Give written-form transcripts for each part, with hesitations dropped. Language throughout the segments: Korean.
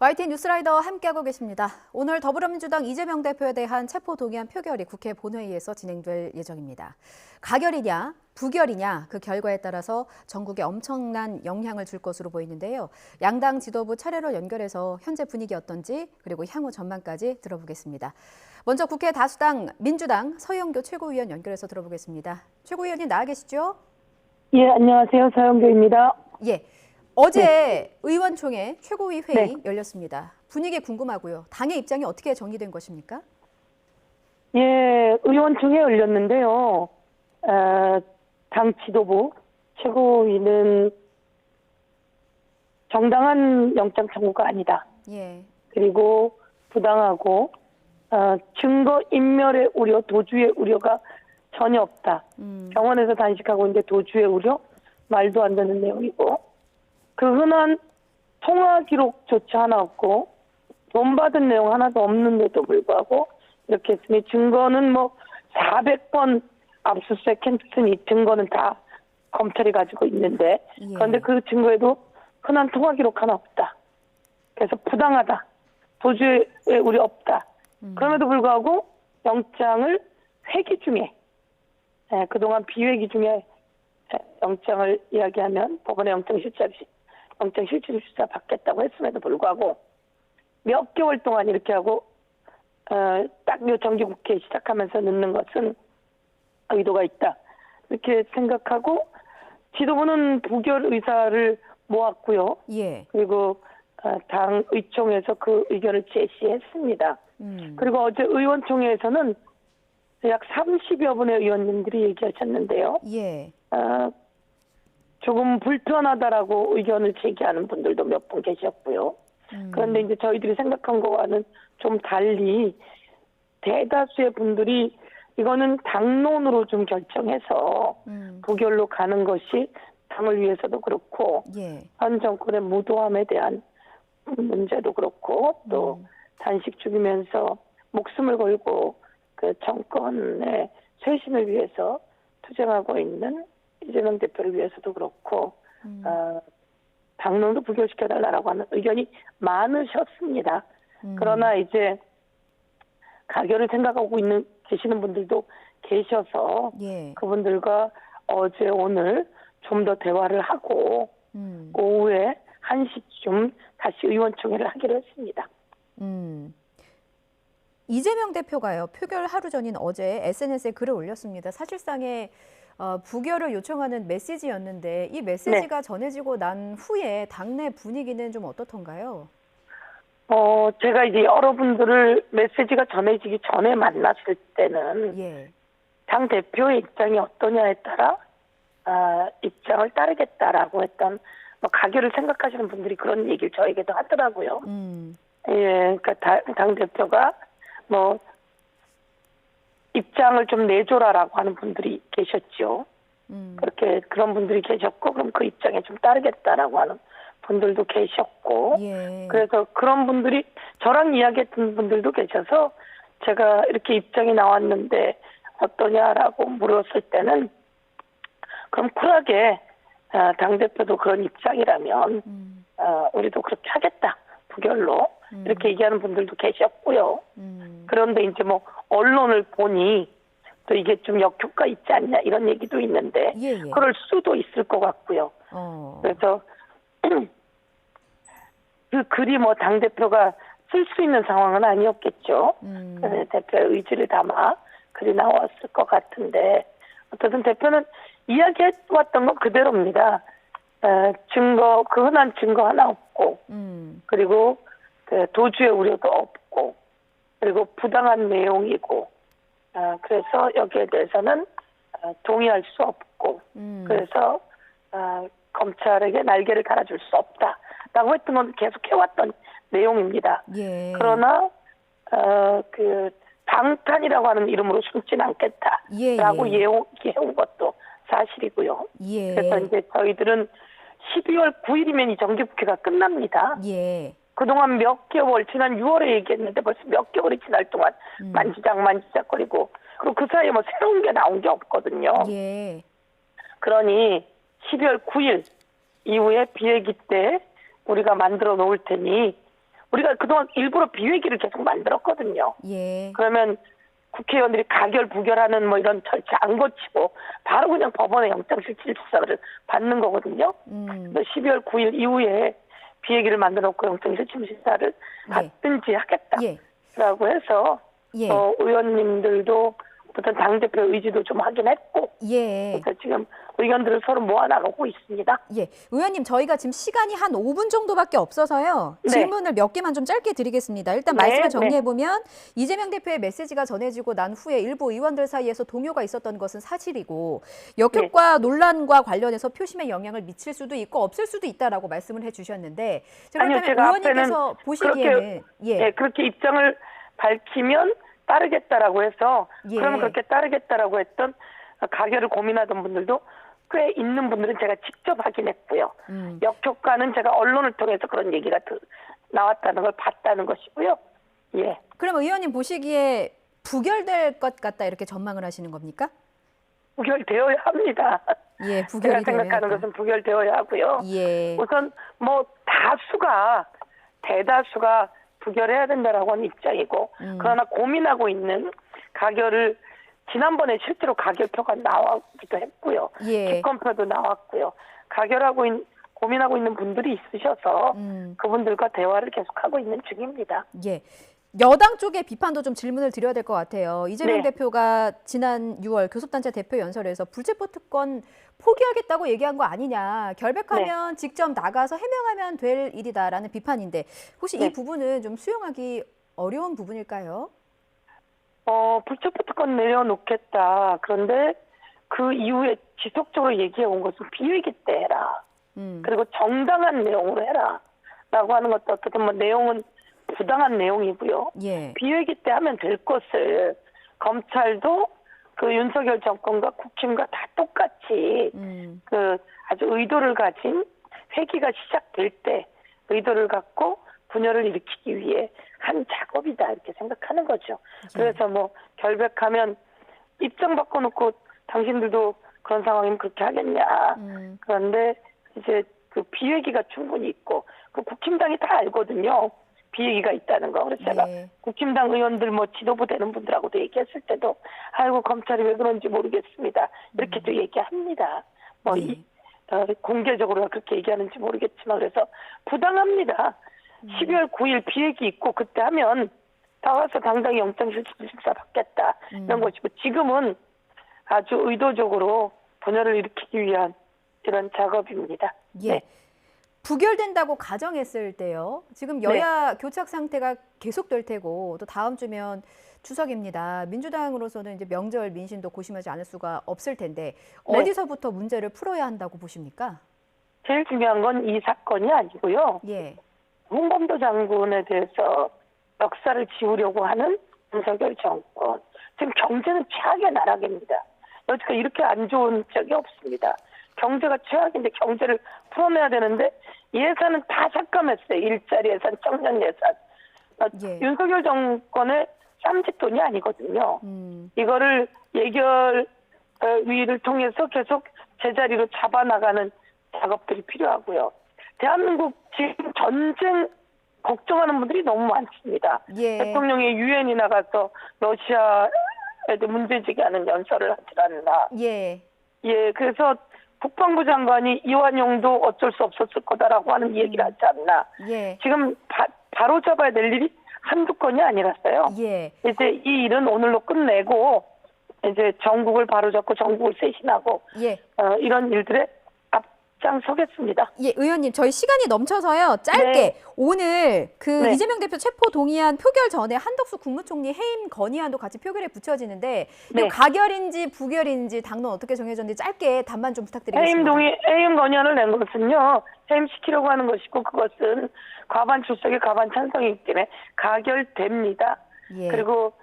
YTN 뉴스라이더 함께하고 계십니다. 오늘 더불어민주당 이재명 대표에 대한 체포동의안 표결이 국회 본회의에서 진행될 예정입니다. 가결이냐, 부결이냐 그 결과에 따라서 전국에 엄청난 영향을 줄 것으로 보이는데요. 양당 지도부 차례로 연결해서 현재 분위기 어떤지 그리고 향후 전망까지 들어보겠습니다. 먼저 국회 다수당 민주당 서영교 최고위원 연결해서 들어보겠습니다. 최고위원님 나와 계시죠? 예, 안녕하세요. 서영교입니다. 예. 어제 의원총회 최고위 회의 네. 열렸습니다. 분위기 궁금하고요. 당의 입장이 어떻게 정리된 것입니까? 예, 의원총회 열렸는데요. 당 지도부 최고위는 정당한 영장 청구가 아니다. 예. 그리고 부당하고 증거 인멸의 우려, 도주의 우려가 전혀 없다. 병원에서 단식하고 있는데 도주의 우려? 말도 안 되는 내용이고 그 흔한 통화 기록조차 하나 없고 돈 받은 내용 하나도 없는데도 불구하고 이렇게 했으니 증거는 뭐 400번 압수수색 했으니 증거는 다 검찰이 가지고 있는데 그런데 그 증거에도 흔한 통화 기록 하나 없다. 그래서 부당하다. 도주의 우려 없다. 그럼에도 불구하고 영장을 회기 중에 그동안 비회기 중에 영장을 이야기하면 법원의 영장실질조사 받겠다고 했음에도 불구하고 몇 개월 동안 이렇게 하고 딱 요 정기국회 시작하면서 넣는 것은 의도가 있다. 이렇게 생각하고 지도부는 부결 의사를 모았고요. 예. 그리고 당 의총에서 그 의견을 제시했습니다. 그리고 어제 의원총회에서는 약 30여 분의 의원님들이 얘기하셨는데요. 예. 조금 불편하다라고 의견을 제기하는 분들도 몇 분 계셨고요. 그런데 이제 저희들이 생각한 거와는 좀 달리 대다수의 분들이 이거는 당론으로 좀 결정해서 부결로 가는 것이 당을 위해서도 그렇고 현 정권의 무도함에 대한 문제도 그렇고 또 단식 죽이면서 목숨을 걸고 그 정권의 쇄신을 위해서 투쟁하고 있는 이재명 대표를 위해서도 그렇고 당론도 부결시켜달라고 하는 의견이 많으셨습니다. 그러나 이제 가결을 생각하고 계시는 분들도 계셔서 그분들과 어제 오늘 좀 더 대화를 하고 오후에 1시쯤 다시 의원총회를 하기로 했습니다. 이재명 대표가요. 표결 하루 전인 어제 SNS에 글을 올렸습니다. 사실상의 부결을 요청하는 메시지였는데 이 메시지가 전해지고 난 후에 당내 분위기는 좀 어떻던가요? 제가 이제 여러분들을 메시지가 전해지기 전에 만났을 때는 당 대표의 입장이 어떠냐에 따라 입장을 따르겠다라고 했던 가결을 생각하시는 분들이 그런 얘기를 저에게도 하더라고요. 예, 그러니까 당 대표가 뭐 입장을 좀 내줘라라고 하는 분들이 계셨죠. 그런 분들이 계셨고, 그럼 그 입장에 좀 따르겠다라고 하는 분들도 계셨고, 그래서 그런 분들이 저랑 이야기했던 분들도 계셔서 제가 이렇게 입장이 나왔는데 어떠냐라고 물었을 때는 그럼 쿨하게 당대표도 그런 입장이라면 우리도 그렇게 하겠다. 부결로. 이렇게 얘기하는 분들도 계셨고요. 그런데 이제 뭐 언론을 보니 또 이게 좀 역효과 있지 않냐 이런 얘기도 있는데 그럴 수도 있을 것 같고요. 그래서 그 글이 뭐 당대표가 쓸 수 있는 상황은 아니었겠죠. 그래서 대표의 의지를 담아 글이 나왔을 것 같은데 어쨌든 대표는 이야기해왔던 건 그대로입니다. 증거, 그 흔한 증거 하나 없고 그리고 그 도주의 우려도 없고 그리고 부당한 내용이고 그래서 여기에 대해서는 동의할 수 없고 그래서 검찰에게 날개를 달아줄 수 없다라고 했던 건 계속 해왔던 내용입니다. 그러나 그 방탄이라고 하는 이름으로 숨지는 않겠다라고 예언해온 것도 사실이고요. 그래서 이제 저희들은 12월 9일이면 이 정기국회가 끝납니다. 그동안 몇 개월, 지난 6월에 얘기했는데 벌써 몇 개월이 지날 동안 만지작거리고 그리고 그 사이에 뭐 새로운 게 나온 게 없거든요. 그러니 12월 9일 이후에 비회기 때 우리가 만들어 놓을 테니 우리가 그동안 일부러 비회기를 계속 만들었거든요. 예. 그러면 국회의원들이 가결, 부결하는 뭐 이런 절차 안 거치고 바로 그냥 법원에 영장실질심사를 받는 거거든요. 그래서 12월 9일 이후에 비회기를 만들어 놓고 영장실질심사를 받든지 하겠다라고 해서 예. 의원님들도 어떤 당대표 의지도 좀 확인했고 예. 그래서 지금 의견들을 서로 모아나가고 있습니다. 예. 의원님, 저희가 지금 시간이 한 5분 정도밖에 없어서요. 네. 질문을 몇 개만 좀 짧게 드리겠습니다. 일단 네, 말씀을 정리해보면 이재명 대표의 메시지가 전해지고 난 후에 일부 의원들 사이에서 동요가 있었던 것은 사실이고 역효과 논란과 관련해서 표심에 영향을 미칠 수도 있고 없을 수도 있다라고 말씀을 해주셨는데 아니요, 그렇다면 제가 의원님께서 보시기에는 그렇게 입장을 밝히면 따르겠다라고 해서 그러면 그렇게 따르겠다라고 했던 가결을 고민하던 분들도 꽤 있는 분들은 제가 직접 확인했고요. 역효과는 제가 언론을 통해서 그런 얘기가 나왔다는 걸 봤다는 것이고요. 예. 그럼 의원님 보시기에 부결될 것 같다 이렇게 전망을 하시는 겁니까? 부결되어야 합니다. 예, 제가 부결이 생각하는 것은 부결되어야 하고요. 예. 우선 뭐 대다수가 부결해야 된다라고 하는 입장이고 그러나 고민하고 있는 가결을 지난번에 실제로 가결표가 나오기도 했고요. 예. 기권표도 나왔고요. 고민하고 있는 분들이 있으셔서 그분들과 대화를 계속하고 있는 중입니다. 예. 여당 쪽의 비판도 좀 질문을 드려야 될 것 같아요. 이재명 대표가 지난 6월 교섭단체 대표 연설에서 불체포 특권 포기하겠다고 얘기한 거 아니냐. 결백하면 직접 나가서 해명하면 될 일이다라는 비판인데 혹시 이 부분은 좀 수용하기 어려운 부분일까요? 불체포 특권 내려놓겠다. 그런데 그 이후에 지속적으로 얘기해 온 것은 비위기 때 해라. 그리고 정당한 내용으로 해라. 라고 하는 것도 어떻든 뭐 내용은 부당한 내용이고요. 예. 비회기 때 하면 될 것을 검찰도 그 윤석열 정권과 국힘과 다 똑같이 그 아주 의도를 가진 회기가 시작될 때 의도를 갖고 분열을 일으키기 위해 한 작업이다 이렇게 생각하는 거죠. 그래서 뭐 결백하면 입장 바꿔놓고 당신들도 그런 상황이면 그렇게 하겠냐. 그런데 이제 그 비회기가 충분히 있고 그 국힘당이 다 알거든요. 비얘기가 있다는 거. 그래서 제가 국힘당 의원들 뭐 지도부 되는 분들하고도 얘기했을 때도 아이고 검찰이 왜 그런지 모르겠습니다. 이렇게도 얘기합니다. 뭐 공개적으로 그렇게 얘기하는지 모르겠지만 그래서 부당합니다. 12월 9일 비얘기 있고 그때 하면 나와서 당당히 영장실질심사 받겠다 이런 것이고 지금은 아주 의도적으로 분열을 일으키기 위한 이런 작업입니다. 예. 네. 부결된다고 가정했을 때요. 지금 여야 교착 상태가 계속될 테고 또 다음 주면 추석입니다. 민주당으로서는 이제 명절 민심도 고심하지 않을 수가 없을 텐데 어디서부터 문제를 풀어야 한다고 보십니까? 제일 중요한 건 이 사건이 아니고요. 예. 홍범도 장군에 대해서 역사를 지우려고 하는 윤석열 정권. 지금 경제는 최악의 나락입니다. 여지가 이렇게 안 좋은 적이 없습니다. 경제가 최악인데 경제를 풀어내야 되는데 예산은 다 삭감했어요. 일자리 예산, 청년 예산. 윤석열 정권의 쌈짓돈이 아니거든요. 이거를 예결위를 통해서 계속 제자리로 잡아나가는 작업들이 필요하고요. 대한민국 지금 전쟁 걱정하는 분들이 너무 많습니다. 대통령이 유엔이 나가서 러시아에도 문제제기하는 연설을 하지 않나. 그래서 국방부 장관이 이완용도 어쩔 수 없었을 거다라고 하는 얘기를 하지 않나. 지금 바로 잡아야 될 일이 한두 건이 아니라서요. 이제 이 일은 오늘로 끝내고 이제 정국을 바로잡고 정국을 쇄신하고 이런 일들에 앞장서겠습니다. 의원님 저희 시간이 넘쳐서요. 짧게 오늘 그 이재명 대표 체포 동의안 표결 전에 한덕수 국무총리 해임 건의안도 같이 표결에 붙여지는데 가결인지 부결인지 당론 어떻게 정해졌는지 짧게 답만 좀 부탁드리겠습니다. 해임 건의안을 낸 것은요. 해임시키려고 하는 것이고 그것은 과반 출석에 과반 찬성이기 때문에 가결됩니다. 그리고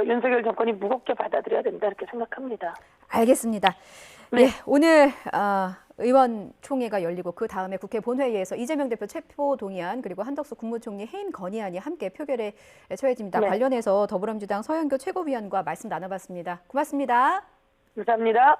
윤석열 정권이 무겁게 받아들여야 된다 이렇게 생각합니다. 알겠습니다. 오늘 의원총회가 열리고 그 다음에 국회 본회의에서 이재명 대표 체포 동의안 그리고 한덕수 국무총리 해임 건의안이 함께 표결에 처해집니다. 관련해서 더불어민주당 서영교 최고위원과 말씀 나눠봤습니다. 고맙습니다. 감사합니다.